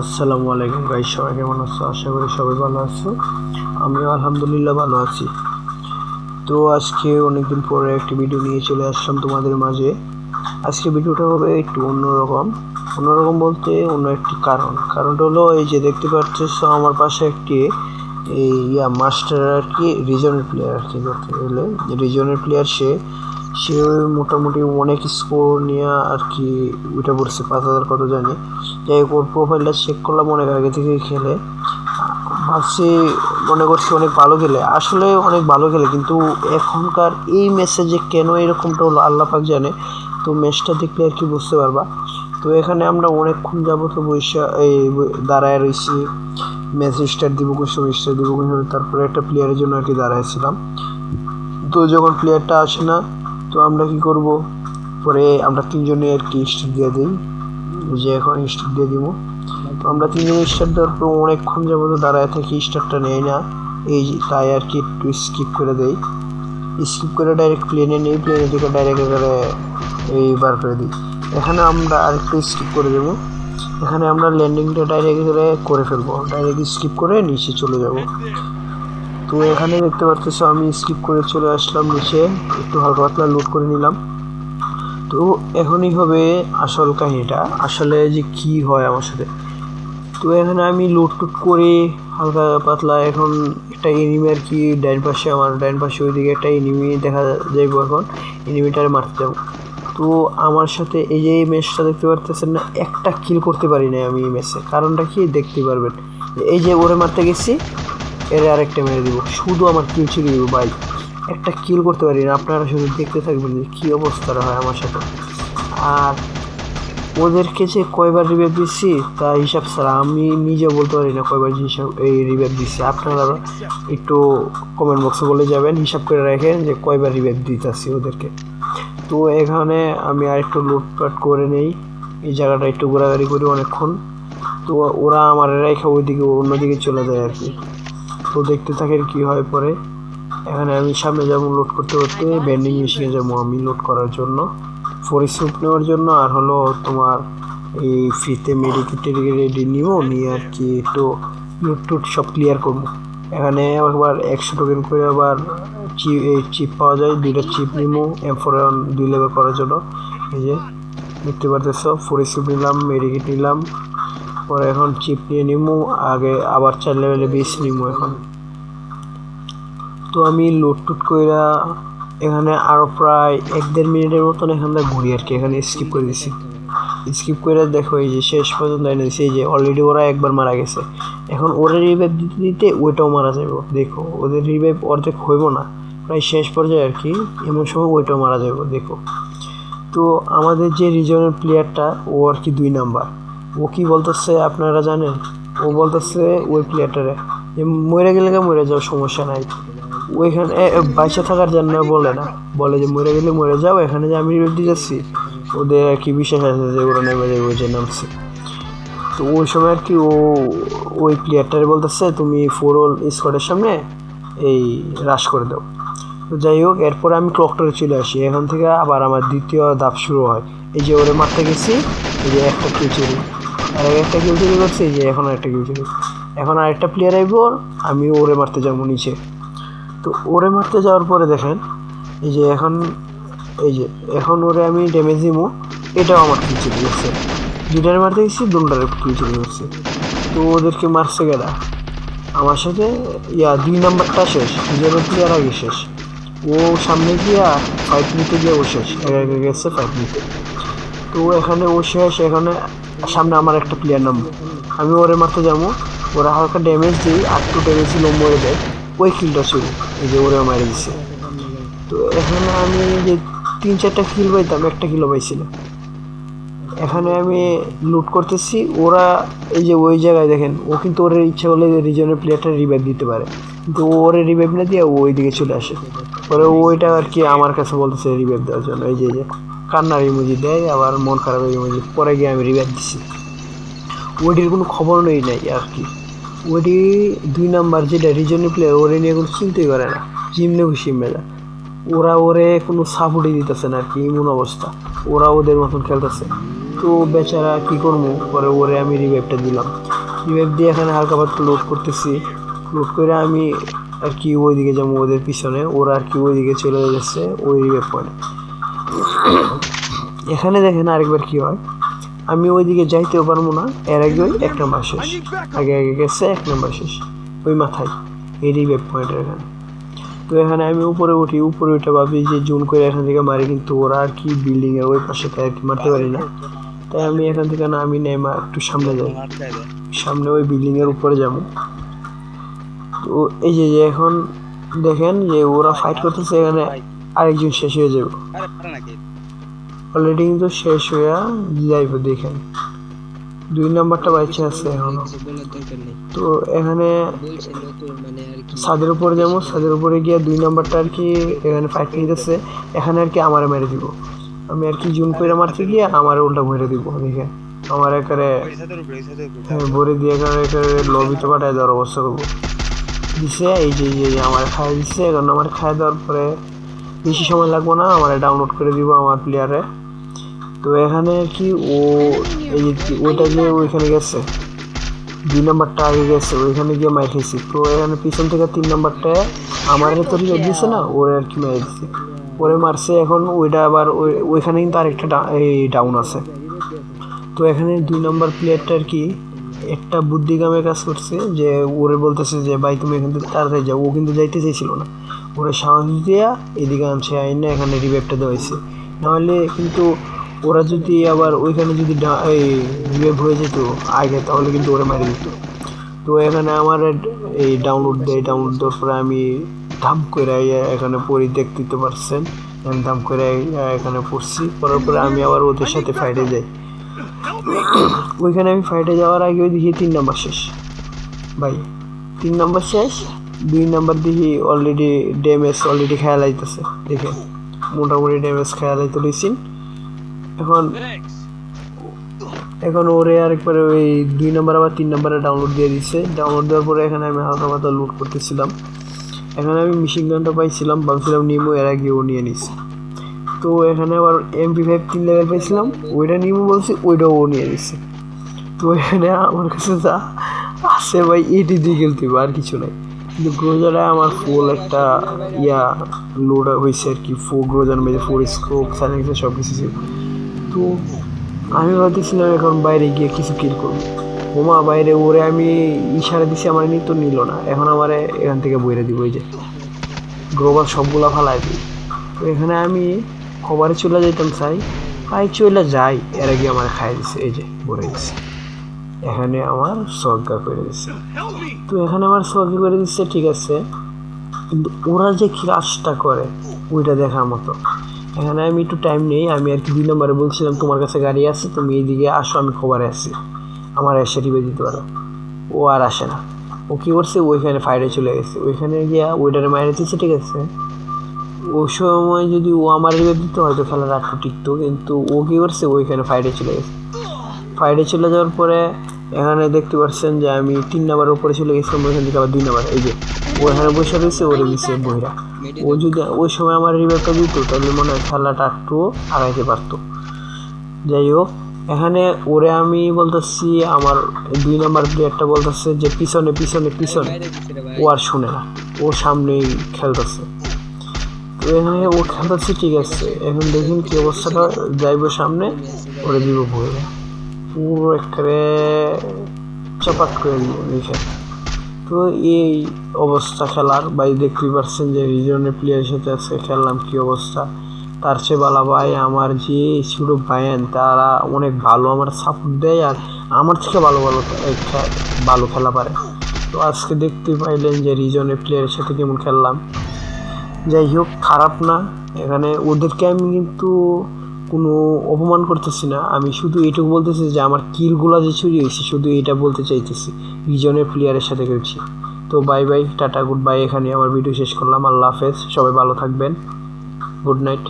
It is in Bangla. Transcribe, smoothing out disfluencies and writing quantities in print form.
আসসালামু আলাইকুম গাইস, সবাই কেমন আছো? আশা করি সবাই ভালো আছো। আমিও আলহামদুলিল্লাহ ভালো আছি। তো আজকে অনেকদিন পরে একটি ভিডিও নিয়ে চলে আসলাম তোমাদের মাঝে। আজকে ভিডিওটা হবে একটু অন্যরকম বলতে অন্য একটি কারণটা হলো এই যে দেখতে পাচ্ছ আমার পাশে একটি মাস্টার আর কি, রিজনের প্লেয়ার আর কি। বলতে গেলে রিজনের প্লেয়ার সে মোটামুটি অনেক স্কোর নিয়ে আর কি ওইটা পড়ছে 5,000 কত জানি। যাই হোক, ওর প্রোফাইলটা চেক করলাম, অনেক আগে থেকে খেলে। ভাবছি, মনে করছি অনেক ভালো খেলে, আসলে অনেক ভালো খেলে, কিন্তু এখনকার এই ম্যাচে যে কেন এরকমটা হলো আল্লাহ পাক জানে। তো ম্যাচটা দেখলে আর কি বুঝতে পারবা। তো এখানে আমরা অনেকক্ষণ যাবত দাঁড়ায় রয়েছি, ম্যাচ স্টার্ট দিব তারপরে একটা প্লেয়ারের জন্য আর কি দাঁড়াইছিলাম। তো যখন প্লেয়ারটা আসে না, তো আমরা কি করব, পরে আমরা তিনজনে আর কি স্টার্ট দিয়ে দিই, যে এখন স্টার্ট দিয়ে দিব। তো আমরা তিনজনে স্টার্ট দেওয়ার পর অনেকক্ষণ যাবত দাঁড়ায় থাকি, স্টার্টটা নেই না। তাই আর কি একটু স্কিপ করে ডাইরেক্ট প্লেনে নেই, প্লেনে থেকে ডাইরেক্ট এখানে বার করে দিই। এখানে আমরা আরেকটু স্কিপ করে দেবো, এখানে আমরা ল্যান্ডিংটা ডাইরেক্ট করে ফেলবো, ডাইরেক্ট স্কিপ করে নিচে চলে যাব। তো এখানে দেখতে পাচ্ছ আমি স্কিপ করে চলে আসলাম নিচে, একটু হালকা পাতলা লুট করে নিলাম। তো এখনই হবে আসল কাহিনীটা, আসলে যে কি হয় আমার সাথে। তো এখানে আমি লুট করে হালকা পাতলা, এখন একটা এনিমি আর কি আমার ডাইন পাশে ওইদিকে একটা এনিমি দেখা যাইব, এখন এনিমিটারে মারতে যাবো। তো আমার সাথে এই যে এই ম্যাচটা দেখতে পারতেছেন না, একটা কিল করতে পারি না আমি এই ম্যাচে। কারণটা কি দেখতে পারবেন, এই যে ওরে মারতে গেছি, এর আরেকটা মেরে দিব, শুধু আমার কিল ছিল দিব ভাই, একটা কিল করতে পারি না। আপনারা শুধু দেখতে থাকবেন যে কী অবস্থাটা হয় আমার সাথে। আর ওদেরকে যে কয়বার রিভাইভ দিচ্ছি তা হিসাব ছাড়া আমি নিজে বলতে পারি না কয়বার এই রিভাইভ দিচ্ছি। আপনারা একটু কমেন্ট বক্সে বলে যাবেন, হিসাব করে রাখেন যে কয়বার রিভাইভ দিতেছি ওদেরকে। তো এখানে আমি আর একটু লুটপাট করে নেই, এই জায়গাটা একটু ঘোরাঘুরি করি অনেকক্ষণ। তো ওরা আমার রেখে ওইদিকে অন্যদিকে চলে যায় আর কি। তো দেখতে থাকেন কি হয় পরে। এখানে আমি সামনে যাবো লোড করতে বেন্ডিং মেশিনে যাবো আমি লোড করার জন্য, ফরিস্যুট নেওয়ার জন্য, আর হলো তোমার এই ফ্রিতে মেডিকেটের রেডি নিয়ে আর কি একটু লুট সব ক্লিয়ার করবো। এখানে আবার 100 টোকেন করে আবার চিপ পাওয়া যায়, 2টা চিপ নিবো M4 2 লেভেল করার জন্য। এই যে দেখতে পারতেছ, ফরিস্যুট নিলাম, মেডিকেট নিলাম, পরে এখন চিপ নিয়ে নিবো, আগে আবার 4 লেভেলে বেস নিবো এখন। তো আমি লুট কইরা এখানে আরও প্রায় 1-1.5 মিনিটের মতন এখানে ঘুরি আর কি। এখানে স্কিপ করে দিছি, স্কিপ করে দেখো এই যে শেষ পর্যন্ত এনে দিছি, এই যে অলরেডি ওরা একবার মারা গেছে। এখন ওরা রিভাইভ দিতে দিতে ওইটাও মারা যাবে, দেখো ওদের রিভাইভ অর্ধেক হইব না, প্রায় শেষ পর্যায়ে আর কি, এমন সময় ওইটাও মারা যাবে দেখো। তো আমাদের যে রিজনের প্লেয়ারটা, ও আর কি 2 নাম্বার, ও কি বলতেছে আপনারা জানেন? ও বলতেছে ওই প্লেয়ারটারে যে মরে গেলে মরে যাও, সমস্যা নাই। ওইখানে বাইচে থাকার জন্য বলে না, বলে যে মরে গেলে মরে যাও, এখানে যে আমি রেডি যাচ্ছি, ওদের আর কি বিশ্বাস আছে যে ওরা নেমে যাবে, ওই যে নামছে। তো ওই সময় আর কি ওই প্লেয়ারটারে বলতেছে তুমি ফোরল স্কোয়াডের সামনে এই রাশ করে দাও। তো যাই হোক, এরপরে আমি ক্লকটারে চলে আসি, এখন থেকে আবার আমার দ্বিতীয় ধাপ শুরু হয়। এই যে ওরে মারতে গেছি, এই যে একটা কিল চুরি, আর একটা কিল চুরি করছি, এই যে এখন আরেকটা কিল চুরি। এখন আরেকটা প্লেয়ার আইব, আমি ওরে মারতে যাবো নিচে। তো ওরে মারতে যাওয়ার পরে দেখেন এই যে এখন ওরে আমি ড্যামেজ দিব, এটাও আমার কিল চুরি করছে। 2টারে মারতে গেছি, 2টারে কিল চুরি করছে। তো ওদেরকে মারছে গেলা আমার সাথে 2 নাম্বারটা শেষ, 2 প্লেয়ার আগে শেষ। ও সামনে গিয়া ফাইট নিতে গিয়ে ও শেষ, একা গেছে ফাইট নিতে। তো এখানে ও শেষ, এখানে সামনে আমার একটা প্লেয়ার নামবো, আমি ওরে মারতে যাবো, ওরা হালকা ড্যামেজ দিই, 8 ড্যামেজ দিল, মরে দেয়, ওই কিলটা শুরু, এই যে ওরে মারে দিছে। তো এখানে আমি যে 3-4টা কিল পাইতাম, একটা কিলো পাইছিল। এখানে আমি লুট করতেছি, ওরা এই যে ওই জায়গায় দেখেন, ও কিন্তু ওর ইচ্ছা করলে রিজনের প্লেয়ারটা রিভাইভ দিতে পারে, কিন্তু ওরে রিভাইভ না দিয়ে ওই দিকে চলে আসে। পরে ওইটা আর কি আমার কাছে বলতেছে রিভাইভ দেওয়ার জন্য, এই যে কান্নার ইমোজি দেয়, আবার মন খারাপের ইমোজি। পরে গিয়ে আমি রিভাইভ দিচ্ছি, ওইটির কোনো খবর নেই নাই আর কি। ওইটি 2 নাম্বার যেটা রিজনের প্লেয়ার, ওরে নিয়ে কোনো চিন্তাই করে না, জিমনে খুশি মেলা। ওরা ওরে কোনো সাপোর্টই দিতেছে না আর কি, এমন অবস্থা, ওরা ওদের মতন খেলতেছে। তো তো বেচারা কি করবো, পরে ওরে আমি রিভাইভটা দিলাম। রিভাইভ দিয়ে এখানে হালকা পাতলা লোড করতেছি। লোড করে আমি আর কি ওইদিকে যাবো ওদের পিছনে, ওরা আর কি ওইদিকে চলে যাচ্ছে ওই রিভাইভ পয়েন্ট। এখানে দেখেন আরেকবার কি হয়, আমি ওইদিকে যাইতেও পারবো না, এর আগে ওই 1 নাম্বার শেষ, আগে গেছে 1 নাম্বার শেষ ওই মাথায় এই রিভাইভ পয়েন্টের এখানে। তো এখানে আমি উপরে উঠি, উপরে উঠে ভাবি যে জুন করে এখান থেকে মারি, কিন্তু ওরা আর কি বিল্ডিং এর ওই পাশে আর কি মারতে পারি না। তাই আমি এখান থেকে না, আমি নেমা একটু সামনে যাই, সামনে ওই বিল্ডিং এর উপরে যাবো। তো এই যে এখন দেখেন যে ওরা ফাইট করতেছে, এখানে আরেকজন শেষ হয়ে যাবে অলরেডি, কিন্তু শেষ হয়ে যাইব। দেখেন 2 নাম্বারটা বাইচে আছে এখনো। তো এখানে ছাদের উপরে যাবো, ছাদের উপরে গিয়ে 2 নাম্বারটা আর কি এখানে ফাইট নিতেছে, এখানে আর কি আমারে মেরে দিব। আমি আর কি জুম করে মারতে গিয়ে আমার উল্টা মেরে দিব। দেখে আমার একারে ভরে দিয়ে একারে লবিতে পাঠায় দেওয়ার অবস্থা করবো দিছে। এই যে আমার খাই দিচ্ছে, এখন আমার খাই দেওয়ার পরে বেশি সময় লাগবো না, আমার ডাউনলোড করে দিব আমার প্লেয়ারে। তো এখানে আর কি ও এই যে ওইটা গিয়ে ওইখানে গেছে, 2 নাম্বারটা আগে গেছে, ওইখানে গিয়ে মার খেয়েছি। তো এখানে পিছন থেকে 3 নাম্বারটা আমার তো রিভাইভ দিচ্ছে না, ওরে আর কি মেরে দিচ্ছে, ওরে মারছে। এখন ওইটা আবার ওইখানে কিন্তু আরেকটা ডাউন আছে। তো এখানে 2 নাম্বার প্লেয়ারটা আর কি একটা বুদ্ধিগামের কাজ করছে, যে ওরে বলতেছে যে ভাই তুমি এখান থেকে তাড়াতাড়ি যাও। ও কিন্তু যাইতে চাইছিল না, ওরে সাহস দিয়া এদিকে আনছে, আইনে এখানে রিভাইভটা দেওয়া হয়েছে। নাহলে কিন্তু ওরা যদি আবার ওইখানে যদি রিভাইভ হয়ে যেত আগে, তাহলে কিন্তু ওরা মারি দিত। তো এখানে আমার এই ডাউনলোড দেয়, ডাউনলোড দেওয়ার পরে আমি ধাম করে এখানে পড়ি, দেখতে পারছেন আমি ধাম করে এখানে পড়ছি। পড়ার পরে আমি আবার ওদের সাথে ফাইটে যাই। ওইখানে আমি ফাইটে যাওয়ার আগে ওই দেখি 3 নাম্বার শেষ ভাই, 3 নাম্বার শেষ। 2 নাম্বার দেখি অলরেডি ড্যামেজ অলরেডি খেয়াল আইতেছে, দেখে মোটামুটি ড্যামেজ খেয়াল আইতে রয়েছি। এখন ওরে আরেকবার ওই 2 নাম্বার আবার 3 নাম্বারে ডাউনলোড দিয়ে দিচ্ছে। ডাউনলোড দেওয়ার পরে এখানে আমি হালকা পাতলা লুট করতেছিলাম। এখানে আমি মেশিন গানটা পাইছিলাম, ভাবছিলাম নিমো, এর আগে ও নিয়ে নিছি। তো এখানে আবার MP5 3 লেভেল পাইছিলাম, ওইটা নিমো বলছি, ওইটাও ও নিয়ে নিচ্ছে। তো এখানে আমার কাছে যা আছে ভাই এটি দিয়ে খেলতে হবে, আর কিছু নাই। কিন্তু গ্রোজারে আমার ফুল একটা লোড হয়েছে আর কি, 4 গ্রোজার মধ্যে 4 স্কোপ সাইলেন্সার সব কিছু ছিল। তো আমি ভাবতেছিলাম এখন বাইরে গিয়ে কিছু কিল করবো। ওমা বাইরে ওরে আমি ইশারা দিছি, আমার তো নিল না। এখন আমার এখান থেকে বইরে দিব, এই যে গ্রোবার সবগুলা ফালাই দিই। তো এখানে আমি খবরে চলে যাইতাম চাই, চলে যাই, এর আগে আমার খাই দিছে, এই যে বলে দিচ্ছে। এখানে আমার সজ্ঞা করে দিচ্ছে। তো এখানে আমার সজ্ঞা করে দিচ্ছে, ঠিক আছে, কিন্তু ওরা যে কি কাজটা করে ওইটা দেখার মতো। এখানে আমি একটু টাইম নেই, আমি আর কি 2 নম্বরে বলছিলাম তোমার কাছে গাড়ি আছে, তুমি এইদিকে আসো, আমি খবরে আসছি, আমার এসে রিবে দিতে পারো। ও আর আসে না। ও কী করছে, ওইখানে ফাইটে চলে গেছে, ওইখানে গিয়া ওইটারে মাইরে দিচ্ছে, ঠিক আছে। ওই সময় যদি ও আমার রিবে দিত হয়তো খেলাটা একটু টিকতো, কিন্তু ও কী করছে, ওইখানে ফাইটে চলে গেছে। ফাইটে চলে যাওয়ার পরে এখানে দেখতে পাচ্ছেন যে আমি 3 নাম্বারের উপরে চলে গেছিলাম, ওইখান থেকে আবার 2 নাম্বার, এই যে ওইখানে বসে রয়েছে, ওরে দিচ্ছে বইরা। ও যদি ওই সময় আমার রিভাইভটা দিত তাহলে মনে হয় খেলাটা একটু আগাইতে পারতো। যাই হোক, এখানে ওরে আমি বলতেছি, আমার 2 নাম্বার প্লেয়ারটা বলতেছে যে পিছনে পিছনে পিছনে, ও আর শুনে না, ও সামনেই খেলতেছে। তো এখানে ও খেলতেছে, ঠিক আছে। এখন দেখুন কি অবস্থাটা, যাইব সামনে, ওরে দিব বইরা, পুরো একেবারে চাপাত করে দিব লিখে। তো এই অবস্থা খেলার, ভাই দেখতেই পাচ্ছেন যে রিজনের প্লেয়ারের সাথে আজকে খেললাম, কি অবস্থা। তার চেয়ে বালা ভাই আমার যে ছোটো ভাইয়েন, তারা অনেক ভালো আমার সাপোর্ট দেয়, আর আমার থেকে ভালো খেলা পারে। তো আজকে দেখতে পাইলেন যে রিজনের প্লেয়ারের সাথে কেমন খেললাম। যাই হোক, খারাপ না। এখানে ওদেরকে আমি কিন্তু কোনো অপমান করতেছি না, আমি শুধু এইটুকু বলতেছি যে আমার কিলগুলো যে চুরি হয়েছে, শুধু এটা বলতে চাইতেছি, রিজনের প্লেয়ারের সাথে খেলছি। তো bye bye, tata, good bye, এখানে আমার ভিডিও শেষ করলাম। আল্লাহ হাফেজ, সবাই ভালো থাকবেন, গুড নাইট।